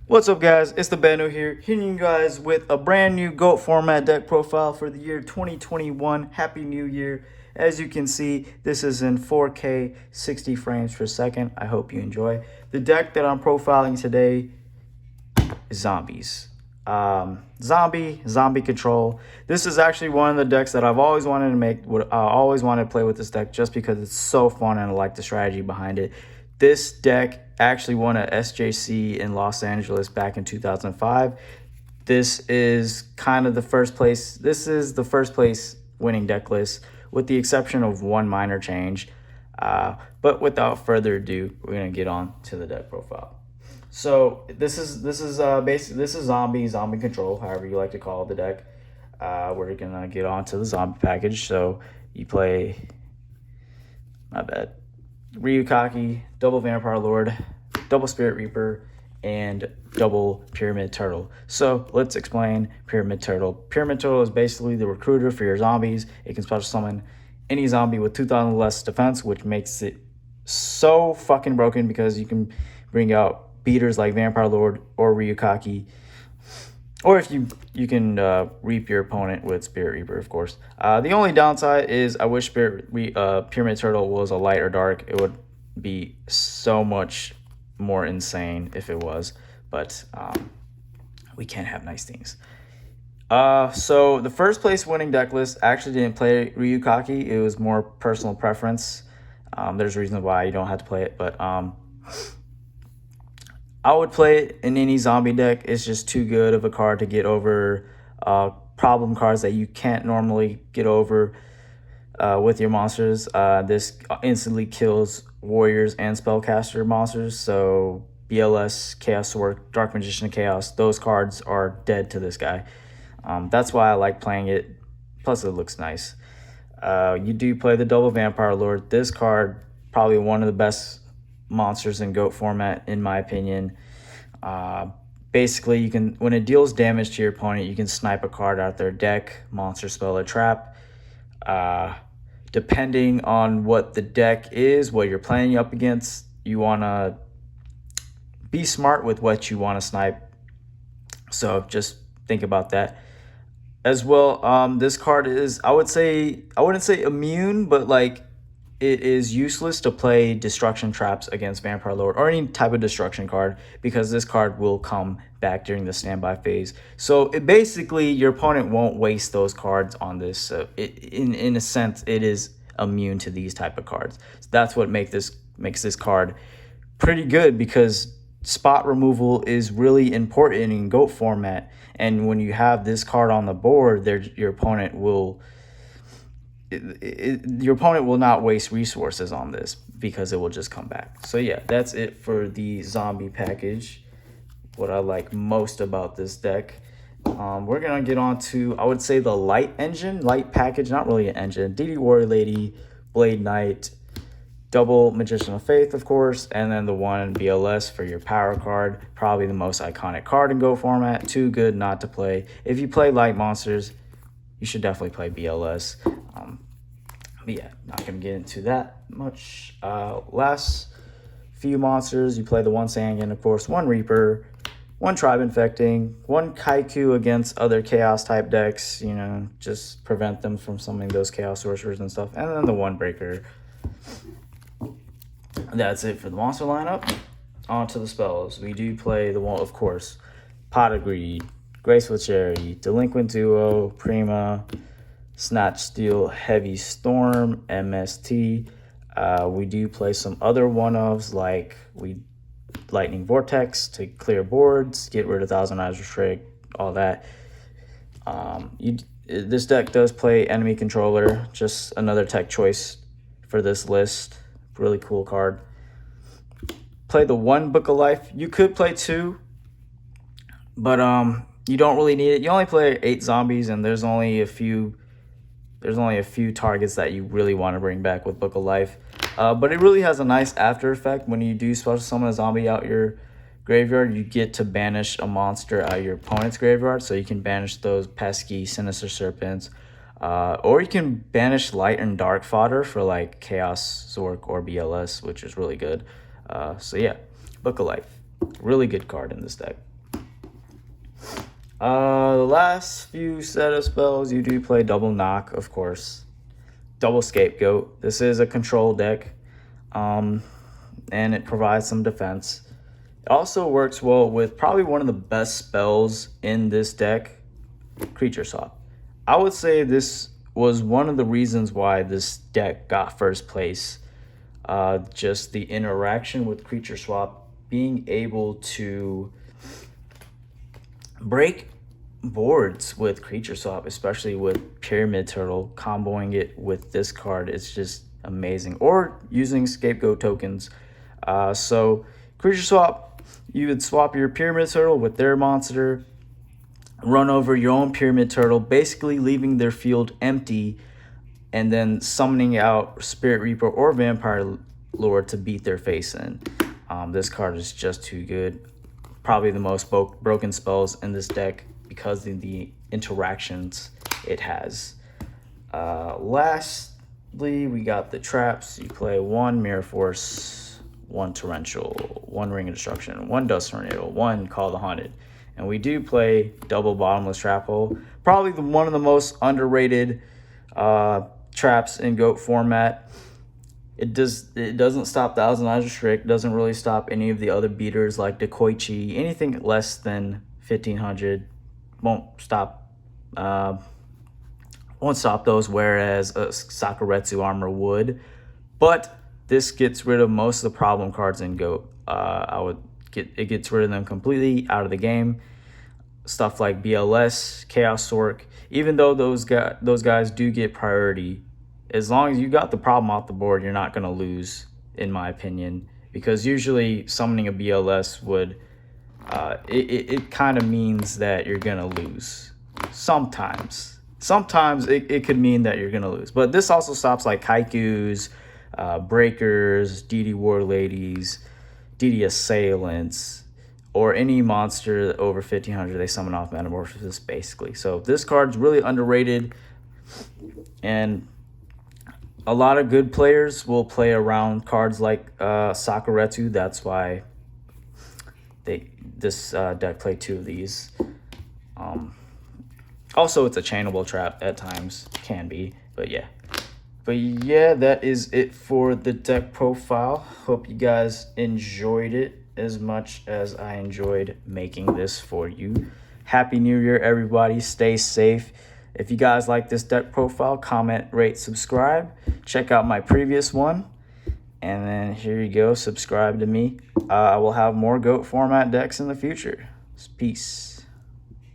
What's up, guys? It's the Bando here, hitting you guys with a brand new GOAT format deck profile for the year 2021. Happy New Year. As you can see, this is in 4K 60 frames per second. I hope you enjoy. The deck that I'm profiling today is Zombies. Zombie Control. This is actually one of the decks that I've always wanted to make. I always wanted to play with this deck just because it's so fun and I like the strategy behind it. This deck actually won a SJC in Los Angeles back in 2005. This is kind of the first place. This is the first place winning deck list, with the exception of one minor change. But without further ado, we're gonna get on to the deck profile. So this is basically this is zombie control, however you like to call the deck. We're gonna get on to the zombie package. So you play, my bad, Ryukaki, double Vampire Lord, double Spirit Reaper, and double Pyramid Turtle. So let's explain Pyramid Turtle. Pyramid Turtle is basically the recruiter for your zombies. It can special summon any zombie with 2,000 less defense, which makes it so fucking broken because you can bring out beaters like Vampire Lord or Ryukaki. Or if you can reap your opponent with Spirit Reaper, of course. The only downside is I wish Pyramid Turtle was a light or dark. It would be so much more insane if it was. But we can't have nice things. So the first place winning deck list actually didn't play Ryukaki. It was more personal preference. There's reasons why you don't have to play it, but I would play it in any zombie deck. It's just too good of a card to get over problem cards that you can't normally get over with your monsters. This instantly kills warriors and spellcaster monsters. So BLS, Chaos Sword, Dark Magician of Chaos, those cards are dead to this guy. That's why I like playing it. Plus it looks nice. You do play the double Vampire Lord. This card, probably one of the best monsters in GOAT format, in my opinion. Basically, you can, when it deals damage to your opponent, you can snipe a card out their deck, monster, spell, or trap. Depending on what the deck is, what you're playing up against, you want to be smart with what you want to snipe. So just think about that. As well, this card is, I wouldn't say immune, but like, it is useless to play destruction traps against Vampire Lord or any type of destruction card, because this card will come back during the standby phase. So it basically, your opponent won't waste those cards on this. So in a sense, it is immune to these type of cards. So that's what makes this card pretty good, because spot removal is really important in GOAT format. And when you have this card on the board, your opponent will not waste resources on this, because it will just come back. So yeah, that's it for the zombie package. What I like most about this deck. We're gonna get on to, I would say, the light package, not really an engine. DD Warrior Lady, Blade Knight, double Magician of Faith, of course, and then the one BLS for your power card. Probably the most iconic card in GOAT format. Too good not to play. If you play light monsters, you should definitely play BLS. But yeah, not going to get into that much. Last few monsters, you play the one Sangan, of course, one Reaper, one Tribe Infecting, one Kaiku against other Chaos type decks, you know, just prevent them from summoning those Chaos Sorcerers and stuff, and then the one Breaker. That's it for the monster lineup. On to the spells. We do play the one, of course, Pot of Greed, Graceful Charity, Delinquent Duo, Prima, Snatch Steal, Heavy Storm, MST. We do play some other one-ofs, like Lightning Vortex to clear boards, get rid of Thousand Eyes Restrict, all that. This deck does play Enemy Controller, just another tech choice for this list. Really cool card. Play the one Book of Life. You could play two, but you don't really need it. You only play 8 zombies, and there's only a few targets that you really want to bring back with Book of Life. But it really has a nice after effect. When you do special summon a zombie out your graveyard, you get to banish a monster out of your opponent's graveyard. So you can banish those pesky Sinister Serpents. Or you can banish light and dark fodder for like Chaos Zork or BLS, which is really good. So yeah, Book of Life. Really good card in this deck. The last few set of spells, you do play Double Knock, of course. Double Scapegoat. This is a control deck, and it provides some defense. It also works well with probably one of the best spells in this deck, Creature Swap. I would say this was one of the reasons why this deck got first place. Just the interaction with Creature Swap, being able to break boards with Creature Swap, especially with Pyramid Turtle, comboing it with this card is just amazing. Or using Scapegoat tokens. So Creature Swap, you would swap your Pyramid Turtle with their monster, run over your own Pyramid Turtle, basically leaving their field empty, and then summoning out Spirit Reaper or Vampire Lord to beat their face in. This card is just too good. Probably the most broken spells in this deck because of the interactions it has. Lastly, we got the traps. You play 1 Mirror Force, 1 Torrential, 1 Ring of Destruction, 1 Dust Tornado, 1 Call the Haunted. And we do play double Bottomless Trap Hole. Probably one of the most underrated traps in GOAT format. It doesn't stop Thousand Eyes Restrict, doesn't really stop any of the other beaters like Dekoichi. Anything less than 1500 won't stop those, whereas a Sakuretsu armor would. But this gets rid of most of the problem cards in GOAT. It gets rid of them completely out of the game. Stuff like BLS, Chaos Sork, even though those guys do get priority, as long as you got the problem off the board, you're not going to lose, in my opinion. Because usually summoning a BLS would, it kind of means that you're going to lose. Sometimes it could mean that you're going to lose. But this also stops like Kaikus, Breakers, DD War Ladies, DD Assailants, or any monster over 1500 they summon off Metamorphosis, basically. So this card's really underrated, and a lot of good players will play around cards like Sakuretsu. That's why this deck played 2 of these. Also, it's a chainable trap at times. Can be, but yeah. But yeah, that is it for the deck profile. Hope you guys enjoyed it as much as I enjoyed making this for you. Happy New Year, everybody. Stay safe. If you guys like this deck profile, comment, rate, subscribe. Check out my previous one. And then here you go. Subscribe to me. I will have more GOAT format decks in the future. Peace.